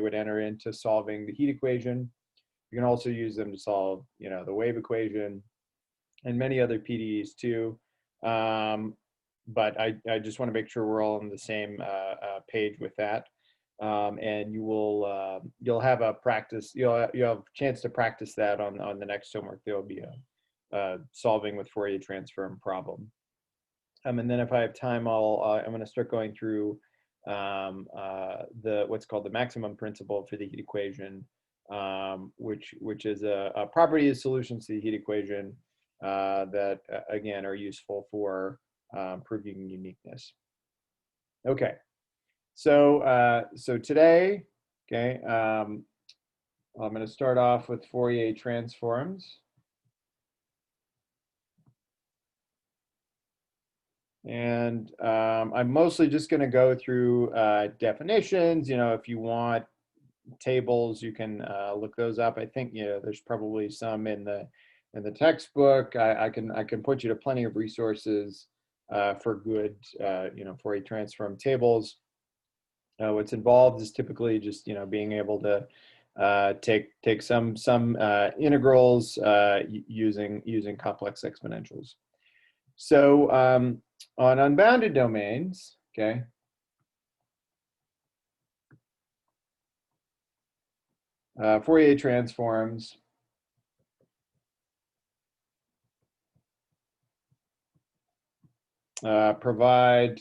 would enter into solving the heat equation. You can also use them to solve, the wave equation and many other PDEs too. But I just want to make sure we're all on the same page with that. And you'll have a practice. You'll have a chance to practice that on the next homework. There will be a solving with Fourier transform problem. And then if I have time, I'm going to start going through what's called the maximum principle for the heat equation, which is a property of solutions to the heat equation that again are useful for proving uniqueness. Okay, so today, okay, I'm going to start off with Fourier transforms. And I'm mostly just going to go through definitions. If you want tables, you can look those up. I think there's probably some in the textbook. I can point you to plenty of resources for good Fourier transform tables. What's involved is typically just being able to take some integrals using complex exponentials. So on unbounded domains, okay, Fourier transforms provide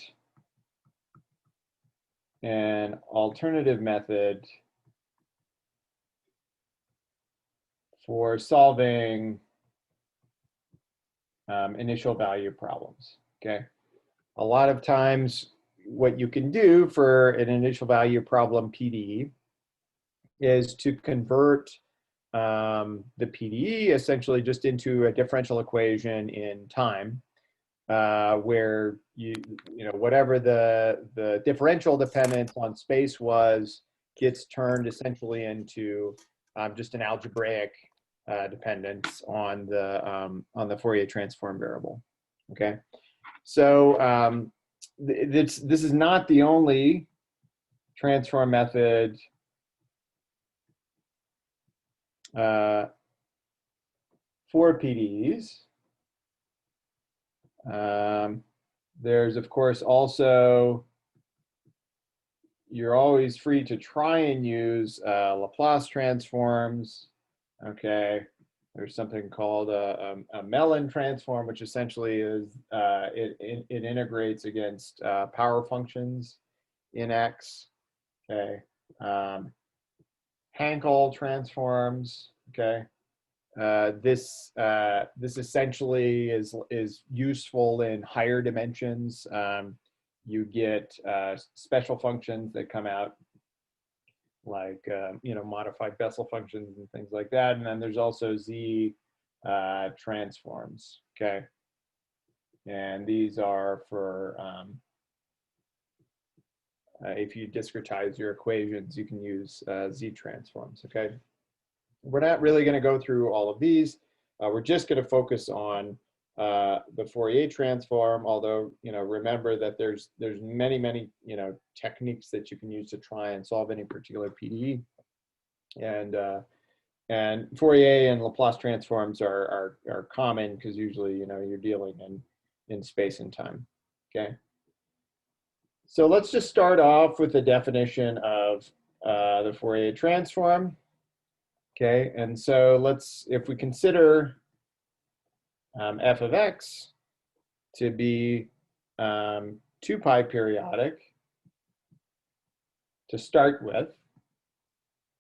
an alternative method for solving initial value problems, okay? A lot of times what you can do for an initial value problem PDE is to convert the PDE essentially just into a differential equation in time, where whatever the differential dependence on space was gets turned essentially into just an algebraic dependence on the Fourier transform variable. Okay, so this is not the only transform method for PDEs. There's of course also, you're always free to try and use Laplace transforms. Okay, there's something called a Mellon transform, which essentially is it integrates against power functions in X. Okay, Hankel transforms. Okay, this essentially is useful in higher dimensions. You get special functions that come out like modified Bessel functions and things like that. And then there's also Z transforms. Okay, and these are for if you discretize your equations, you can use Z transforms. Okay, we're not really going to go through all of these. We're just going to focus on the Fourier transform, although remember that there's many techniques that you can use to try and solve any particular PDE, and Fourier and Laplace transforms are common because usually you're dealing in space and time. Okay, so let's just start off with the definition of the Fourier transform. Okay, and so if we consider f of x to be 2 pi periodic to start with,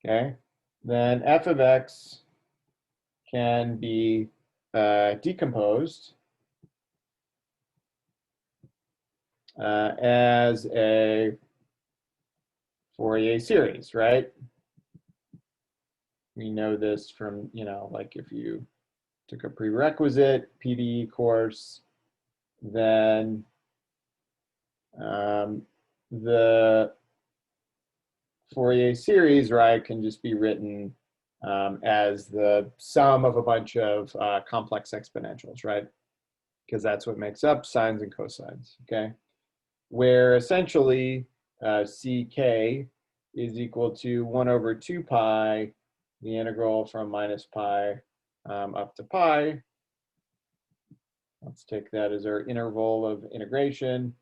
okay, then f of x can be decomposed as a Fourier series, right? We know this from, like if you took a prerequisite PDE course, then the Fourier series, right, can just be written as the sum of a bunch of complex exponentials, right? Because that's what makes up sines and cosines, okay? Where essentially CK is equal to 1 over 2 pi, the integral from minus pi up to pi. Let's take that as our interval of integration.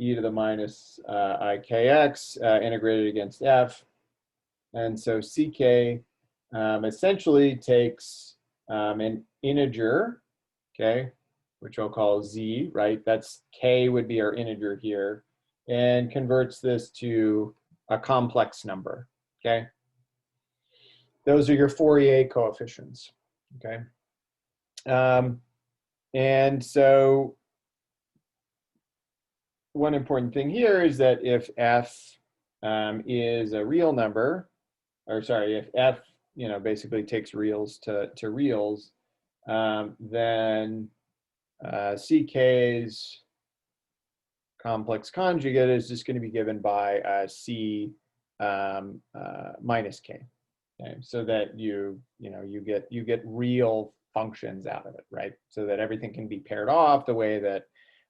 E to the minus ikx integrated against f. And so ck essentially takes an integer, okay, which I'll call z, right? That's k would be our integer here, and converts this to a complex number, okay? Those are your Fourier coefficients, okay? And so one important thing here is that if f is a real number, or sorry, if f basically takes reals to reals, then ck's complex conjugate is just going to be given by c minus k. Okay, so that you get real functions out of it, right? So that everything can be paired off the way that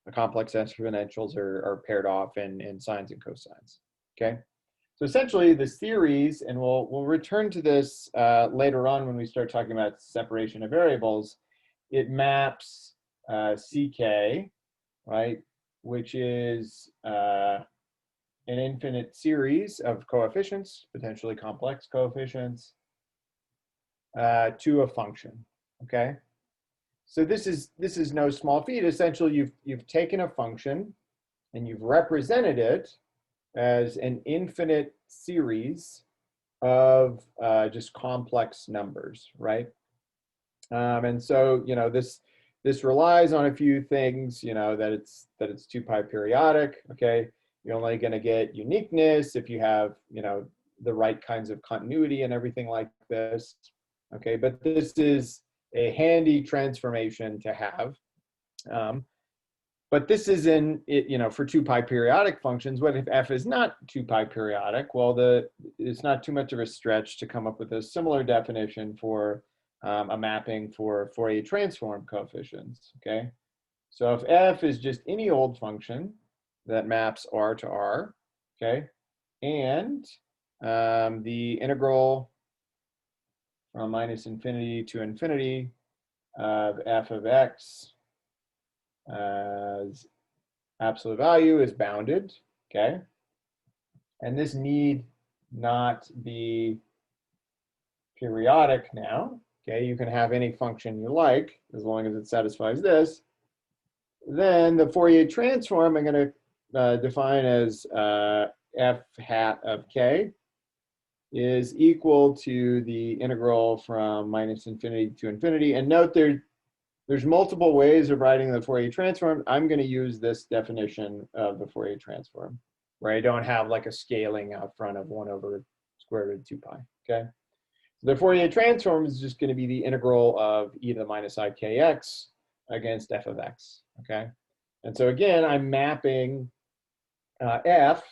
the complex exponentials are paired off in sines and cosines. Okay, so essentially the series, and we'll return to this later on when we start talking about separation of variables. It maps ck, right, which is an infinite series of coefficients, potentially complex coefficients, to a function. Okay, so this is no small feat. Essentially, you've taken a function and you've represented it as an infinite series of just complex numbers, right? And so this relies on a few things. That it's 2 pi periodic. Okay, you're only going to get uniqueness if you have the right kinds of continuity and everything like this. Okay, but this is a handy transformation to have. But this is for 2 pi periodic functions. What if f is not 2 pi periodic? Well, it's not too much of a stretch to come up with a similar definition for a mapping for Fourier transform coefficients. Okay, so if f is just any old function that maps r to r, okay, and the integral from minus infinity to infinity of f of x as absolute value is bounded, okay? And this need not be periodic now, okay? You can have any function you like as long as it satisfies this. Then the Fourier transform I'm going to define as f hat of k is equal to the integral from minus infinity to infinity. And note there's multiple ways of writing the Fourier transform. I'm going to use this definition of the Fourier transform, where I don't have like a scaling out front of 1 over square root of 2 pi, okay? So the Fourier transform is just going to be the integral of e to the minus ikx against f of x, okay? And so again, I'm mapping f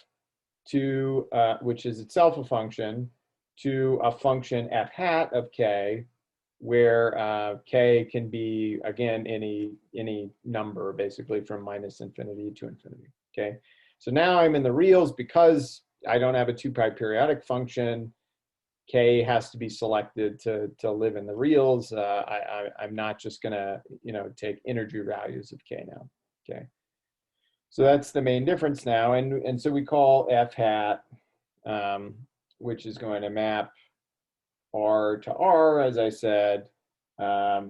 to, which is itself a function, to a function f hat of k, where k can be, again, any number, basically from minus infinity to infinity, okay? So now I'm in the reals. Because I don't have a 2 pi periodic function, k has to be selected to live in the reals. I'm not just gonna, take integer values of k now, okay? So that's the main difference now. And so we call f hat, which is going to map r to r, as I said, the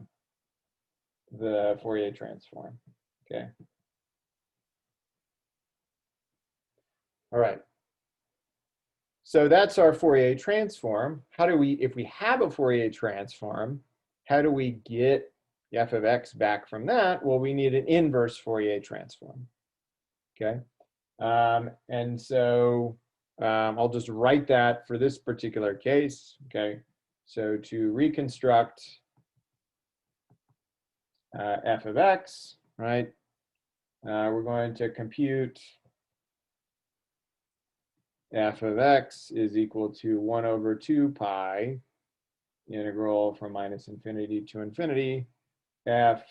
Fourier transform, okay? All right. So that's our Fourier transform. How do we, if we have a Fourier transform, how do we get f of x back from that? Well, we need an inverse Fourier transform, okay? And so I'll just write that for this particular case, okay? So to reconstruct f of x, right? We're going to compute f of x is equal to 1 over 2 pi integral from minus infinity to infinity f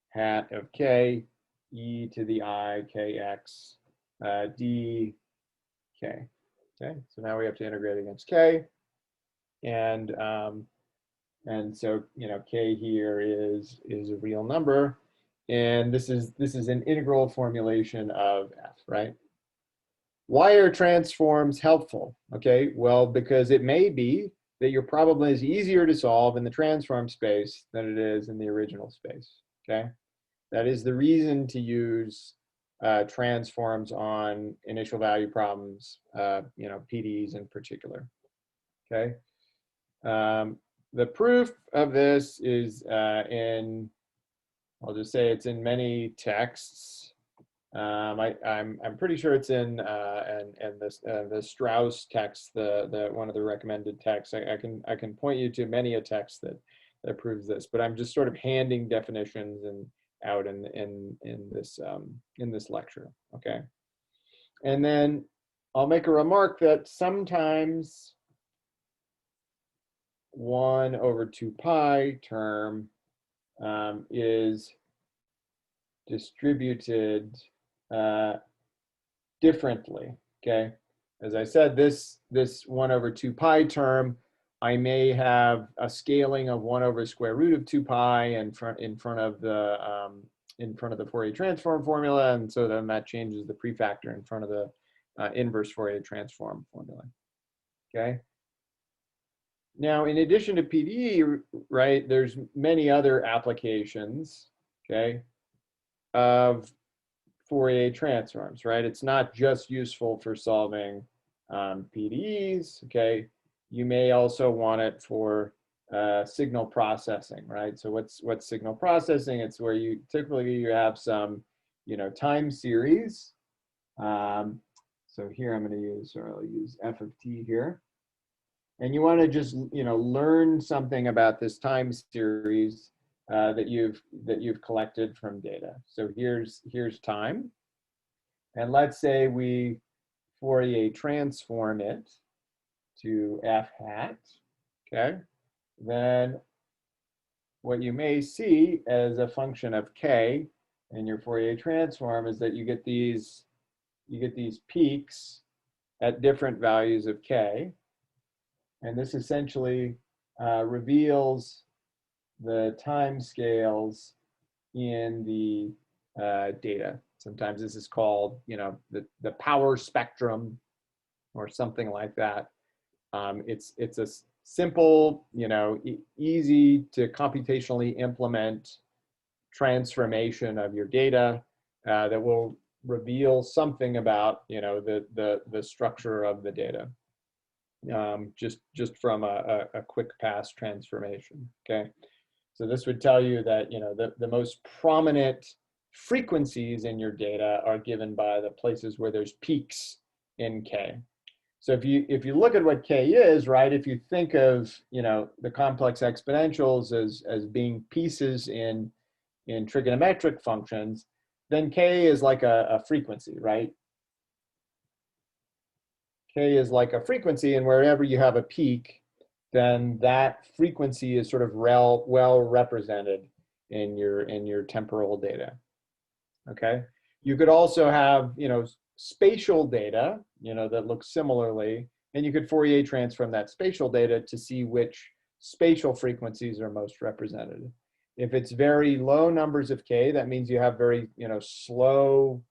hat of k e to the I kx dk. Okay, so now we have to integrate against k, and so k here is a real number, and this is an integral formulation of f, right? Why are transforms helpful? Okay, well, because it may be that your problem is easier to solve in the transform space than it is in the original space. Okay, that is the reason to use transforms on initial value problems, PDEs in particular. Okay, the proof of this is I'll just say it's in many texts. I'm pretty sure it's in this the Strauss text, the one of the recommended texts. I can point you to many a text that proves this, but I'm just sort of handing definitions and out in this lecture. Okay, and then I'll make a remark that sometimes 1 over 2 pi term is distributed differently. Okay, as I said, this 1 over 2 pi term, I may have a scaling of 1 over square root of 2 pi in front of the Fourier transform formula, and so then that changes the prefactor in front of the inverse Fourier transform formula. Okay. Now, in addition to PDE, right, there's many other applications, okay, of Fourier transforms, right? It's not just useful for solving PDEs, okay? You may also want it for signal processing, right? So what's signal processing? It's where you typically have some, time series. So here I'm going to use, or I'll use f of t here. And you want to just, learn something about this time series that you've collected from data. So here's time, and let's say we Fourier transform it to f hat. Okay, then what you may see as a function of k in your Fourier transform is that you get these peaks at different values of k. And this essentially reveals the time scales in the data. Sometimes this is called, the power spectrum or something like that. It's a simple, easy to computationally implement transformation of your data that will reveal something about, the structure of the data. Just from a quick pass transformation. Okay, so this would tell you that the most prominent frequencies in your data are given by the places where there's peaks in k. So if you look at what k is, right, if you think of the complex exponentials as being pieces in trigonometric functions, then k is like a frequency, right? K is like a frequency, and wherever you have a peak, then that frequency is sort of well represented in your temporal data. Okay, you could also have spatial data that looks similarly, and you could Fourier transform that spatial data to see which spatial frequencies are most represented. If it's very low numbers of k, that means you have very slow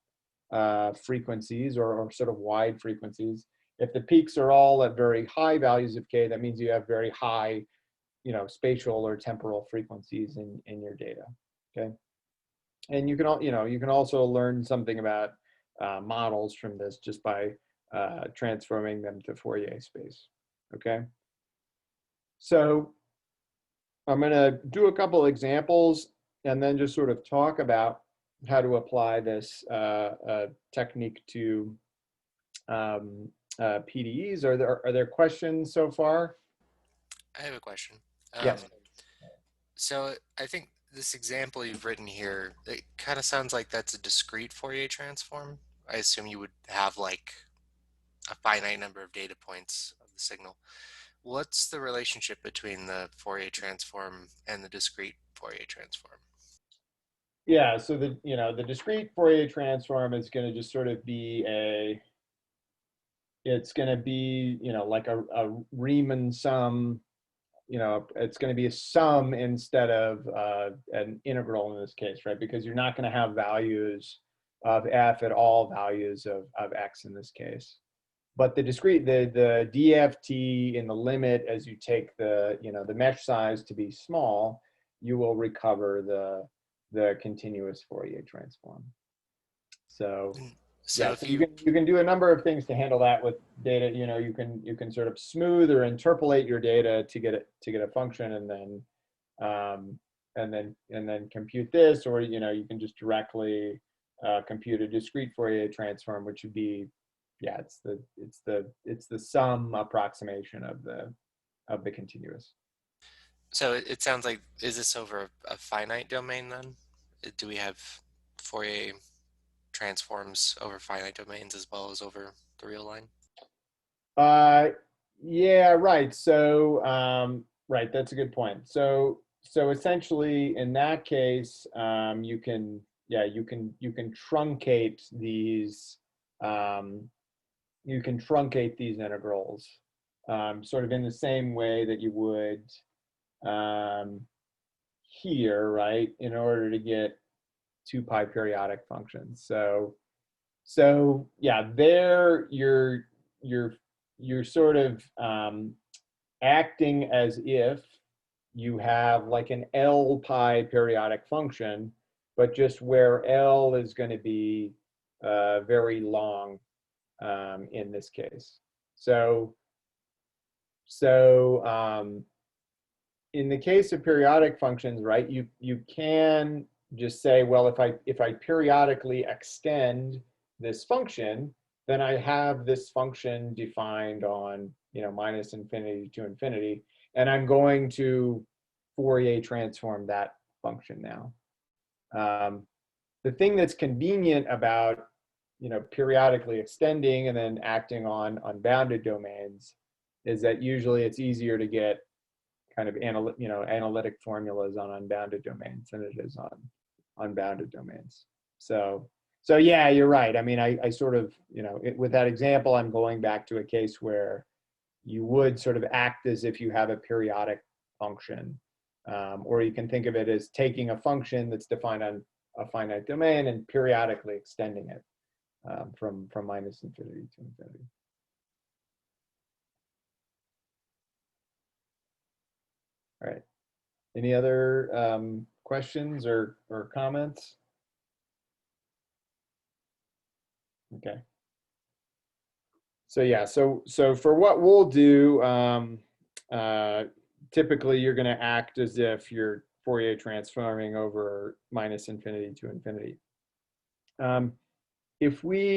frequencies or sort of wide frequencies. If the peaks are all at very high values of k, that means you have very high, spatial or temporal frequencies in your data. Okay, and you can also learn something about models from this just by transforming them to Fourier space. Okay, so I'm going to do a couple examples and then just sort of talk about how to apply this technique to PDEs. Are there questions so far? I have a question. Yes. So I think this example you've written here, it kind of sounds like that's a discrete Fourier transform. I assume you would have like a finite number of data points of the signal. What's the relationship between the Fourier transform and the discrete Fourier transform? Yeah. So the discrete Fourier transform is going to just sort of be it's going to be, like a Riemann sum. It's going to be a sum instead of an integral in this case, right? Because you're not going to have values of f at all values of x in this case. But the discrete, the DFT in the limit, as you take the mesh size to be small, you will recover the continuous Fourier transform. So So yeah, if so you you can do a number of things to handle that with data. You can sort of smooth or interpolate your data to get a function, and then compute this, or you can just directly compute a discrete Fourier transform, which would be, yeah, it's the sum approximation of the continuous. so it sounds like, is this over a finite domain then? Do we have Fourier transforms over finite domains as well as over the real line? Yeah, right. So right, that's a good point. So essentially, in that case, you can truncate these integrals, sort of in the same way that you would here, right, in order to get 2 pi periodic functions. So yeah, there you're sort of acting as if you have like an L pi periodic function, but just where L is going to be very long in this case. So in the case of periodic functions, right, you can just say, well, if I periodically extend this function, then I have this function defined on minus infinity to infinity, and I'm going to Fourier transform that function now. The thing that's convenient about periodically extending and then acting on unbounded domains is that usually it's easier to get kind of analytic formulas on unbounded domains than it is on bounded domains. So yeah, you're right. I mean, I sort of, with that example, I'm going back to a case where you would sort of act as if you have a periodic function, or you can think of it as taking a function that's defined on a finite domain and periodically extending it from minus infinity to infinity. All right. Any other questions or comments? Okay. So yeah, so for what we'll do, typically you're going to act as if you're Fourier transforming over minus infinity to infinity. If we